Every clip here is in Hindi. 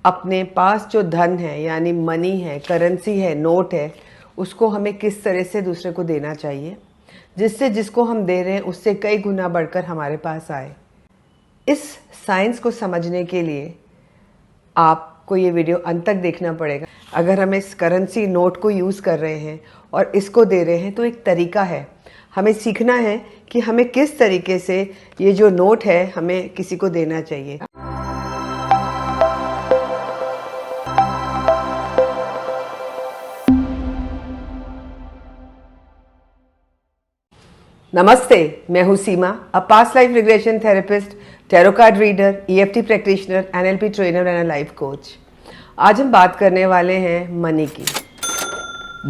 अपने पास जो धन है यानी मनी है, करेंसी है, नोट है, उसको हमें किस तरह से दूसरे को देना चाहिए जिससे जिसको हम दे रहे हैं उससे कई गुना बढ़कर हमारे पास आए। इस साइंस को समझने के लिए आपको ये वीडियो अंत तक देखना पड़ेगा। अगर हम इस करेंसी नोट को यूज़ कर रहे हैं और इसको दे रहे हैं तो एक तरीका है। हमें सीखना है कि हमें किस तरीके से ये जो नोट है हमें किसी को देना चाहिए। नमस्ते, मैं हूँ Seema, a past life regression therapist, tarot card reader, EFT practitioner, NLP trainer and life coach. आज हम बात करने वाले हैं मनी की,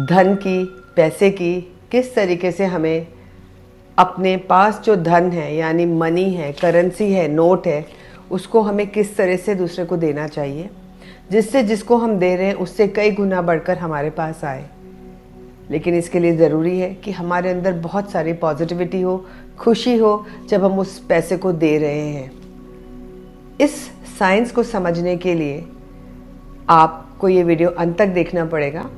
धन की, पैसे की। किस तरीके से हमें अपने पास जो धन है यानी मनी है, करेंसी है, नोट है, उसको हमें किस तरह से दूसरे को देना चाहिए जिससे जिसको हम दे रहे हैं उससे कई गुना बढ़कर हमारे पास आए। लेकिन इसके लिए ज़रूरी है कि हमारे अंदर बहुत सारी पॉजिटिविटी हो, खुशी हो जब हम उस पैसे को दे रहे हैं। इस साइंस को समझने के लिए आपको ये वीडियो अंत तक देखना पड़ेगा।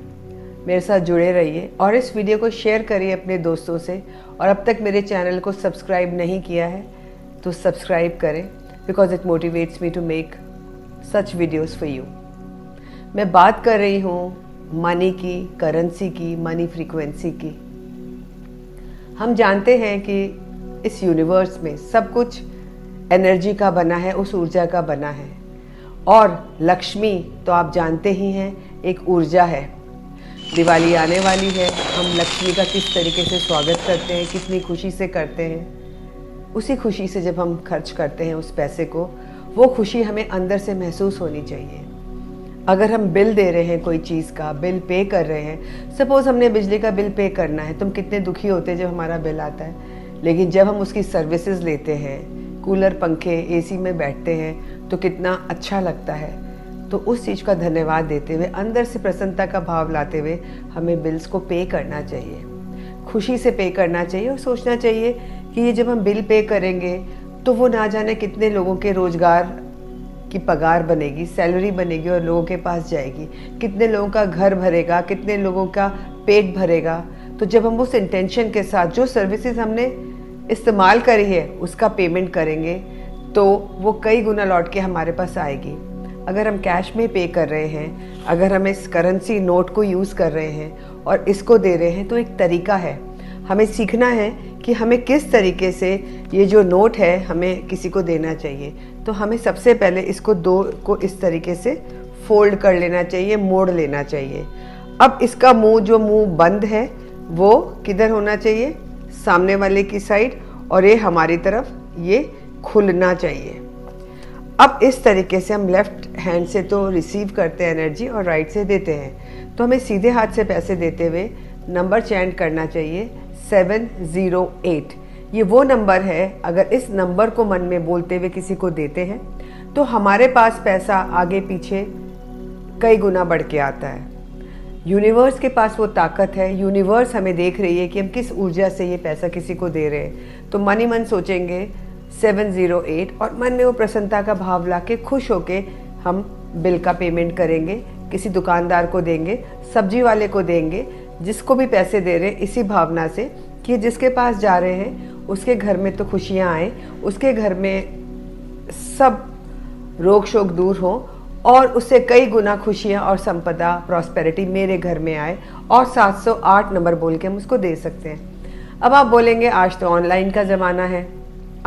मेरे साथ जुड़े रहिए और इस वीडियो को शेयर करिए अपने दोस्तों से। और अब तक मेरे चैनल को सब्सक्राइब नहीं किया है तो सब्सक्राइब करें, because it motivates me to make such videos for you. मैं बात कर रही हूँ मनी की, करेंसी की, मनी फ्रीक्वेंसी की। हम जानते हैं कि इस यूनिवर्स में सब कुछ एनर्जी का बना है, उस ऊर्जा का बना है। और लक्ष्मी तो आप जानते ही हैं, एक ऊर्जा है। दिवाली आने वाली है, हम लक्ष्मी का किस तरीके से स्वागत करते हैं, कितनी खुशी से करते हैं। उसी खुशी से जब हम खर्च करते हैं उस पैसे को, वो खुशी हमें अंदर से महसूस होनी चाहिए। अगर हम बिल दे रहे हैं, कोई चीज़ का बिल पे कर रहे हैं, सपोज़ हमने बिजली का बिल पे करना है, तो हम कितने दुखी होते हैं जब हमारा बिल आता है। लेकिन जब हम उसकी सर्विसेज लेते हैं, कूलर, पंखे, AC में बैठते हैं, तो कितना अच्छा लगता है। तो उस चीज़ का धन्यवाद देते हुए, अंदर से प्रसन्नता का भाव लाते हुए हमें बिल्स को पे करना चाहिए, खुशी से पे करना चाहिए। और सोचना चाहिए कि ये जब हम बिल पे करेंगे तो वो ना जाने कितने लोगों के रोज़गार की पगार बनेगी, सैलरी बनेगी और लोगों के पास जाएगी, कितने लोगों का घर भरेगा, कितने लोगों का पेट भरेगा। तो जब हम उस इंटेंशन के साथ जो सर्विसेज हमने इस्तेमाल करी है उसका पेमेंट करेंगे तो वो कई गुना लौट के हमारे पास आएगी। अगर हम कैश में पे कर रहे हैं, अगर हम इस करेंसी नोट को यूज़ कर रहे हैं और इसको दे रहे हैं तो एक तरीका है। हमें सीखना है कि हमें किस तरीके से ये जो नोट है हमें किसी को देना चाहिए। तो हमें सबसे पहले इसको दो को इस तरीके से फोल्ड कर लेना चाहिए, मोड़ लेना चाहिए। अब इसका मुंह, जो मुंह बंद है, वो किधर होना चाहिए? सामने वाले की साइड, और ये हमारी तरफ ये खुलना चाहिए। अब इस तरीके से हम लेफ्ट हैंड से तो रिसीव करते हैं एनर्जी और राइट से देते हैं। तो हमें सीधे हाथ से पैसे देते हुए नंबर चैंट करना चाहिए 708। ये वो नंबर है, अगर इस नंबर को मन में बोलते हुए किसी को देते हैं तो हमारे पास पैसा आगे पीछे कई गुना बढ़ के आता है। यूनिवर्स के पास वो ताकत है। यूनिवर्स हमें देख रही है कि हम किस ऊर्जा से ये पैसा किसी को दे रहे हैं। तो मन ही मन सोचेंगे 708 और मन में वो प्रसन्नता का भाव ला के खुश होके हम बिल का पेमेंट करेंगे, किसी दुकानदार को देंगे, सब्जी वाले को देंगे, जिसको भी पैसे दे रहे हैं, इसी भावना से कि जिसके पास जा रहे हैं उसके घर में तो खुशियाँ आए, उसके घर में सब रोग शोक दूर हो और उससे कई गुना खुशियाँ और संपदा, प्रॉस्पेरिटी मेरे घर में आए। और 708 नंबर बोल के हम उसको दे सकते हैं। अब आप बोलेंगे आज तो ऑनलाइन का ज़माना है,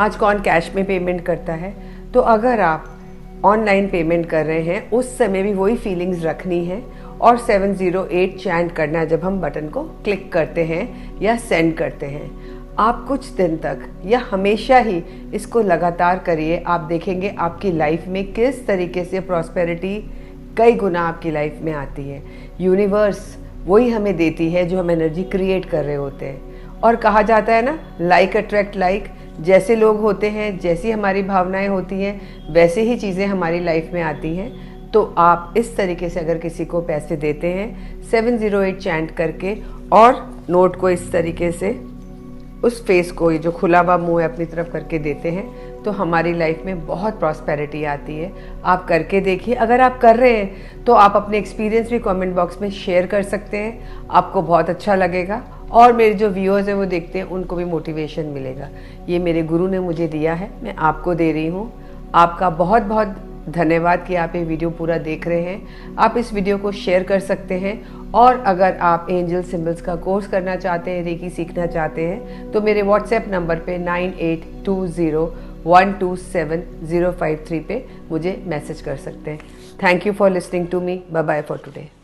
आज कौन कैश में पेमेंट करता है। तो अगर आप ऑनलाइन पेमेंट कर रहे हैं उस समय भी वही फीलिंग्स रखनी है और 708 चैंट करना है जब हम बटन को क्लिक करते हैं या सेंड करते हैं। आप कुछ दिन तक या हमेशा ही इसको लगातार करिए। आप देखेंगे आपकी लाइफ में किस तरीके से प्रॉस्पेरिटी कई गुना आपकी लाइफ में आती है। यूनिवर्स वही हमें देती है जो हम एनर्जी क्रिएट कर रहे होते हैं। और कहा जाता है ना, लाइक अट्रैक्ट लाइक। जैसे लोग होते हैं, जैसी हमारी भावनाएं होती हैं, वैसे ही चीज़ें हमारी लाइफ में आती हैं। तो आप इस तरीके से अगर किसी को पैसे देते हैं 708 चैंट करके और नोट को इस तरीके से उस फेस को, ये जो खुला हुआ मुंह है, अपनी तरफ करके देते हैं तो हमारी लाइफ में बहुत प्रॉस्पेरिटी आती है। आप करके देखिए, अगर आप कर रहे हैं तो आप अपने एक्सपीरियंस भी कमेंट बॉक्स में शेयर कर सकते हैं, आपको बहुत अच्छा लगेगा और मेरे जो व्यूअर्स हैं वो देखते हैं उनको भी मोटिवेशन मिलेगा। ये मेरे गुरु ने मुझे दिया है, मैं आपको दे रही हूँ। आपका बहुत बहुत धन्यवाद कि आप ये वीडियो पूरा देख रहे हैं। आप इस वीडियो को शेयर कर सकते हैं और अगर आप एंजल सिंबल्स का कोर्स करना चाहते हैं, रेकी सीखना चाहते हैं, तो मेरे व्हाट्सएप नंबर पे 9820127053 पे मुझे मैसेज कर सकते हैं। Thank you for listening to me. Bye bye for today.